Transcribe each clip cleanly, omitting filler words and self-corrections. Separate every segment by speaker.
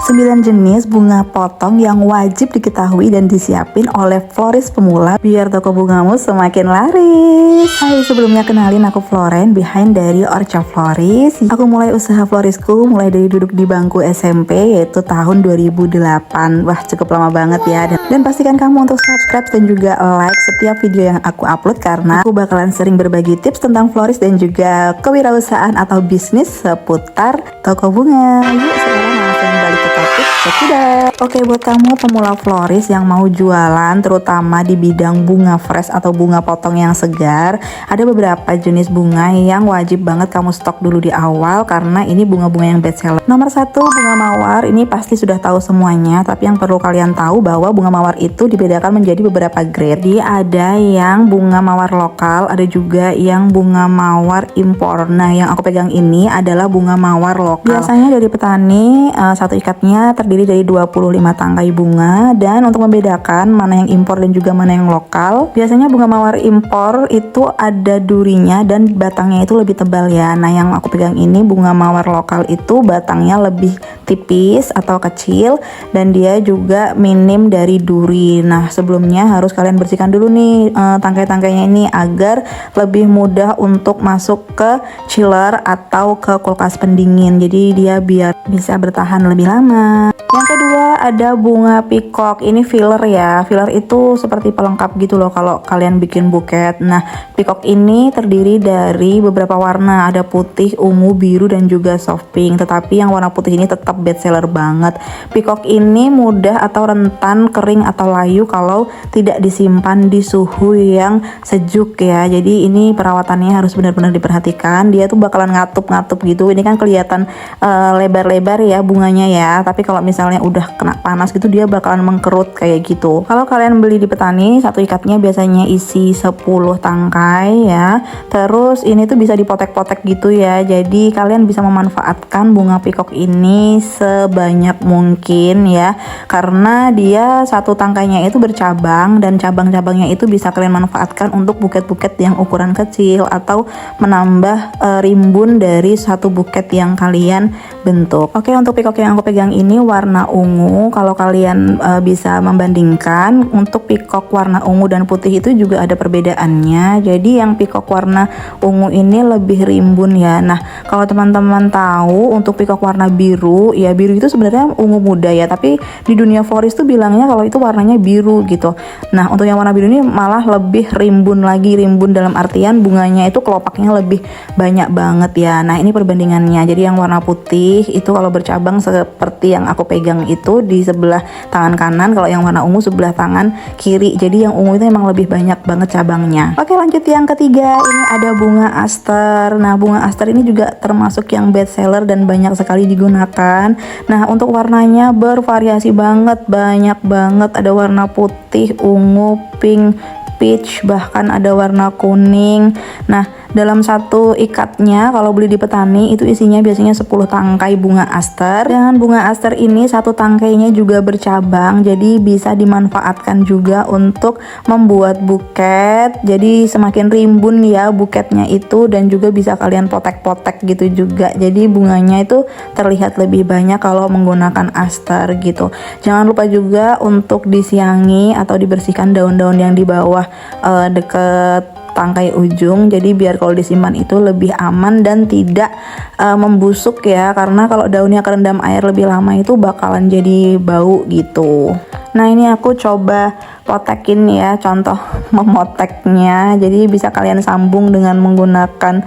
Speaker 1: 9 jenis bunga potong yang wajib diketahui dan disiapin oleh floris pemula biar toko bungamu semakin laris. Hai, sebelumnya kenalin aku Floren, behind dari Orca Floris. Aku mulai usaha florisku mulai dari duduk di bangku SMP, yaitu tahun 2008. Wah, cukup lama banget ya. Dan pastikan kamu untuk subscribe dan juga like setiap video yang aku upload, karena aku bakalan sering berbagi tips tentang floris dan juga kewirausahaan atau bisnis seputar toko bunga. Yuk, sekarang langsung balik ke topik. Oke, buat kamu pemula floris yang mau jualan terutama di bidang bunga fresh atau bunga potong yang segar, ada beberapa jenis bunga yang wajib banget kamu stok dulu di awal, karena ini bunga-bunga yang best seller. Nomor 1, bunga mawar. Ini pasti sudah tahu semuanya, tapi yang perlu kalian tahu bahwa bunga mawar itu dibedakan menjadi beberapa grade. Jadi ada yang bunga mawar lokal, ada juga yang bunga mawar impor. Nah, yang aku pegang ini adalah bunga mawar lokal. Biasanya dari petani, satu ikatnya terdiri dari 25 tangkai bunga. Dan untuk membedakan mana yang impor dan juga mana yang lokal, biasanya bunga mawar impor itu ada durinya dan batangnya itu lebih tebal ya. Nah, yang aku pegang ini bunga mawar lokal itu batangnya lebih tipis atau kecil dan dia juga minim dari duri. Nah, sebelumnya harus kalian bersihkan dulu nih tangkai-tangkainya ini agar lebih mudah untuk masuk ke chiller atau ke kulkas pendingin. Jadi dia biar bisa bertahan lebih lama. Yang kedua ada bunga peacock. Ini filler ya. Filler itu seperti pelengkap gitu loh kalau kalian bikin buket. Nah, peacock ini terdiri dari beberapa warna. Ada putih, ungu, biru, dan juga soft pink. Tetapi yang warna putih ini tetap best seller banget. Peacock ini mudah atau rentan kering atau layu kalau tidak disimpan di suhu yang sejuk ya. Jadi ini perawatannya harus benar-benar diperhatikan. Dia tuh bakalan ngatup-ngatup gitu. Ini kan kelihatan lebar-lebar ya bunganya ya. Tapi kalau misalnya udah kena panas gitu dia bakalan mengkerut kayak gitu. Kalau kalian beli di petani, satu ikatnya biasanya isi 10 tangkai ya. Terus ini tuh bisa dipotek-potek gitu ya. Jadi kalian bisa memanfaatkan bunga peacock ini sebanyak mungkin ya. Karena dia satu tangkainya itu bercabang dan cabang-cabangnya itu bisa kalian manfaatkan untuk buket-buket yang ukuran kecil atau menambah rimbun dari satu buket yang kalian bentuk. Oke, untuk peacock yang aku pegang ini warna ungu. Kalau kalian bisa membandingkan, untuk peacock warna ungu dan putih itu juga ada perbedaannya. Jadi yang peacock warna ungu ini lebih rimbun ya. Nah, kalau teman-teman tahu untuk peacock warna biru, ya biru itu sebenarnya ungu muda ya, tapi di dunia floris tuh bilangnya kalau itu warnanya biru gitu. Nah, untuk yang warna biru ini malah lebih rimbun lagi. Rimbun dalam artian bunganya itu kelopaknya lebih banyak banget ya. Nah, ini perbandingannya. Jadi yang warna putih itu kalau bercabang seperti yang aku pegang itu di sebelah tangan kanan, kalau yang warna ungu sebelah tangan kiri. Jadi yang ungu itu emang lebih banyak banget cabangnya. Oke, lanjut yang ketiga. Ini ada bunga aster. Nah, bunga aster ini juga termasuk yang best seller dan banyak sekali digunakan. Nah, untuk warnanya bervariasi banget, banyak banget. Ada warna putih, ungu, pink, peach, bahkan ada warna kuning. Nah, dalam satu ikatnya kalau beli di petani itu isinya biasanya 10 tangkai bunga aster. Dan bunga aster ini satu tangkainya juga bercabang, jadi bisa dimanfaatkan juga untuk membuat buket. Jadi semakin rimbun ya buketnya itu, dan juga bisa kalian potek-potek gitu juga. Jadi bunganya itu terlihat lebih banyak kalau menggunakan aster gitu. Jangan lupa juga untuk disiangi atau dibersihkan daun-daun yang di bawah deket tangkai ujung, jadi biar kalau disimpan itu lebih aman dan tidak membusuk ya, karena kalau daunnya kerendam air lebih lama itu bakalan jadi bau gitu. Nah, ini aku coba potekin ya, contoh memoteknya. Jadi bisa kalian sambung dengan menggunakan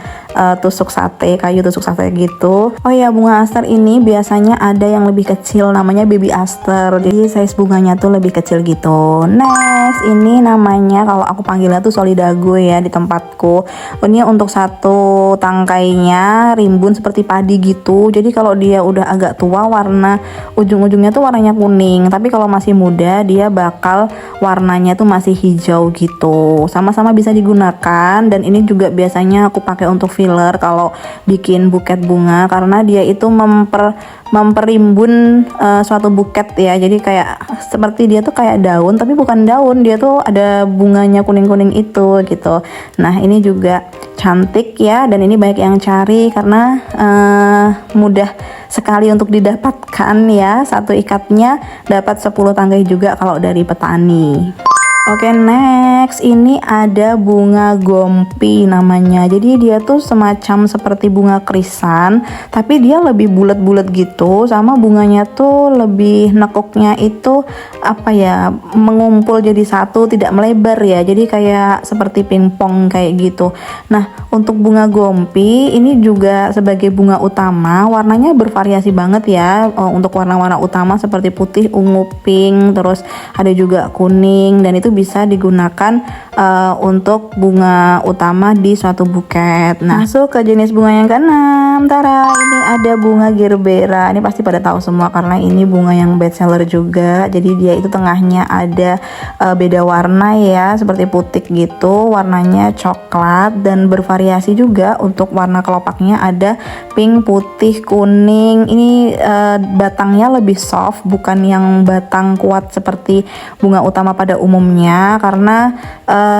Speaker 1: tusuk sate, kayu tusuk sate gitu. Oh ya, bunga aster ini biasanya ada yang lebih kecil, namanya baby aster. Jadi size bunganya tuh lebih kecil gitu. Next, ini namanya kalau aku panggilnya tuh solidago ya di tempatku. Ini untuk satu tangkainya rimbun seperti padi gitu. Jadi kalau dia udah agak tua, warna ujung-ujungnya tuh warnanya kuning. Tapi kalau masih muda dia bakal warnanya tuh masih hijau gitu. Sama-sama bisa digunakan, dan ini juga biasanya aku pakai untuk filler kalau bikin buket bunga, karena dia itu memperimbun suatu buket ya. Jadi kayak seperti dia tuh kayak daun tapi bukan daun, dia tuh ada bunganya kuning-kuning itu gitu. Nah ini juga cantik ya, dan ini banyak yang cari karena mudah sekali untuk didapatkan ya. Satu ikatnya dapat 10 tangkai juga kalau dari petani. Oke, next ini ada bunga gompi namanya. Jadi dia tuh semacam seperti bunga krisan, tapi dia lebih bulat-bulat gitu, sama bunganya tuh lebih nekuknya itu apa ya, mengumpul jadi satu, tidak melebar ya. Jadi kayak seperti pingpong kayak gitu. Nah, untuk bunga gompi ini juga sebagai bunga utama, warnanya bervariasi banget ya. Untuk warna-warna utama seperti putih, ungu, pink, terus ada juga kuning, dan itu bisa digunakan untuk bunga utama di suatu buket. Nah, masuk ke jenis bunga yang keenam. Tara, ini ada bunga gerbera. Ini pasti pada tahu semua karena ini bunga yang best seller juga. Jadi dia itu tengahnya ada beda warna ya, seperti putih gitu. Warnanya coklat dan bervariasi juga. Untuk warna kelopaknya ada pink, putih, kuning. Ini batangnya lebih soft, bukan yang batang kuat seperti bunga utama pada umumnya, karena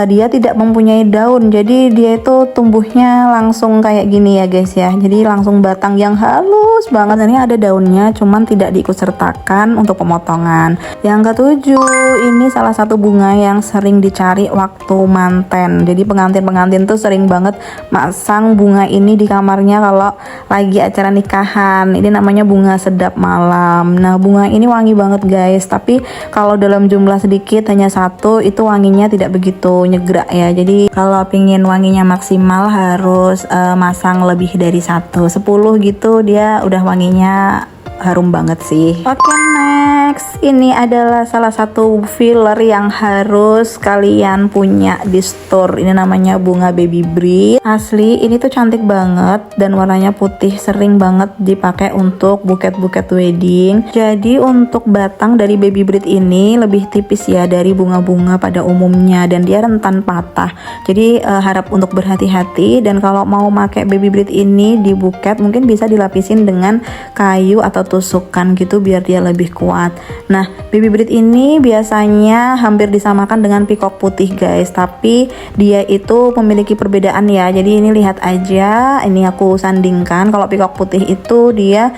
Speaker 1: dia tidak mempunyai daun. Jadi dia itu tumbuhnya langsung kayak gini ya guys ya. Jadi langsung batang yang halus banget. Ini ada daunnya, cuman tidak diikutsertakan untuk pemotongan. Yang ketujuh, ini salah satu bunga yang sering dicari waktu manten. Jadi pengantin-pengantin tuh sering banget masang bunga ini di kamarnya kalau lagi acara nikahan. Ini namanya bunga sedap malam. Nah, bunga ini wangi banget guys, tapi kalau dalam jumlah sedikit, hanya satu, itu wanginya tidak begitu nyegrak ya. Jadi kalau pingin wanginya maksimal harus masang lebih dari 10 gitu, dia udah wanginya harum banget sih. Oke, next ini adalah salah satu filler yang harus kalian punya di store. Ini namanya bunga baby breed. Asli ini tuh cantik banget dan warnanya putih, sering banget dipakai untuk buket-buket wedding. Jadi untuk batang dari baby breed ini lebih tipis ya dari bunga-bunga pada umumnya, dan dia rentan patah. Jadi harap untuk berhati-hati, dan kalau mau pakai baby breed ini di buket mungkin bisa dilapisin dengan kayu atau tusukan gitu biar dia lebih kuat. Nah, baby breed ini biasanya hampir disamakan dengan peacock putih guys, tapi dia itu memiliki perbedaan ya. Jadi ini lihat aja, ini aku sandingkan. Kalau peacock putih itu dia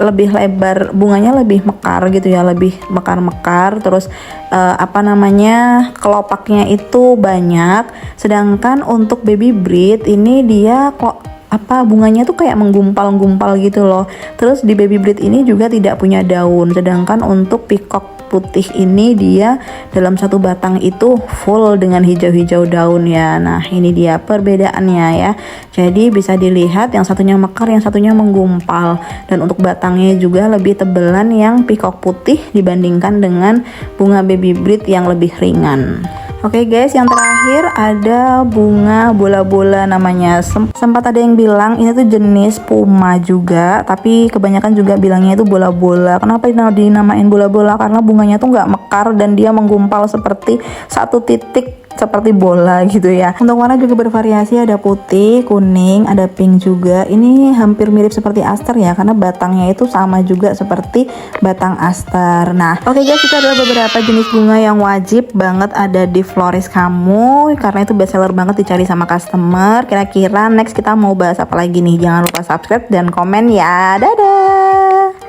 Speaker 1: lebih lebar, bunganya lebih mekar gitu ya, lebih mekar-mekar, terus kelopaknya itu banyak. Sedangkan untuk baby breed ini dia kok bunganya tuh kayak menggumpal-gumpal gitu loh. Terus di baby breed ini juga tidak punya daun, sedangkan untuk peacock putih ini dia dalam satu batang itu full dengan hijau-hijau daun ya. Nah, ini dia perbedaannya ya. Jadi bisa dilihat yang satunya mekar, yang satunya menggumpal, dan untuk batangnya juga lebih tebelan yang peacock putih dibandingkan dengan bunga baby breed yang lebih ringan. Oke guys, yang terakhir ada bunga bola-bola namanya. Sempat ada yang bilang ini tuh jenis puma juga, tapi kebanyakan juga bilangnya itu bola-bola. Kenapa dinamain bola-bola? Karena bunganya tuh nggak mekar dan dia menggumpal seperti satu titik, seperti bola gitu ya. Untuk warna juga bervariasi, ada putih, kuning, ada pink juga. Ini hampir mirip seperti aster ya, karena batangnya itu sama juga seperti batang aster. Nah, oke guys, itu adalah beberapa jenis bunga yang wajib banget ada di florist kamu, karena itu best seller banget dicari sama customer. Kira-kira next kita mau bahas apa lagi nih? Jangan lupa subscribe dan komen ya. Dadah.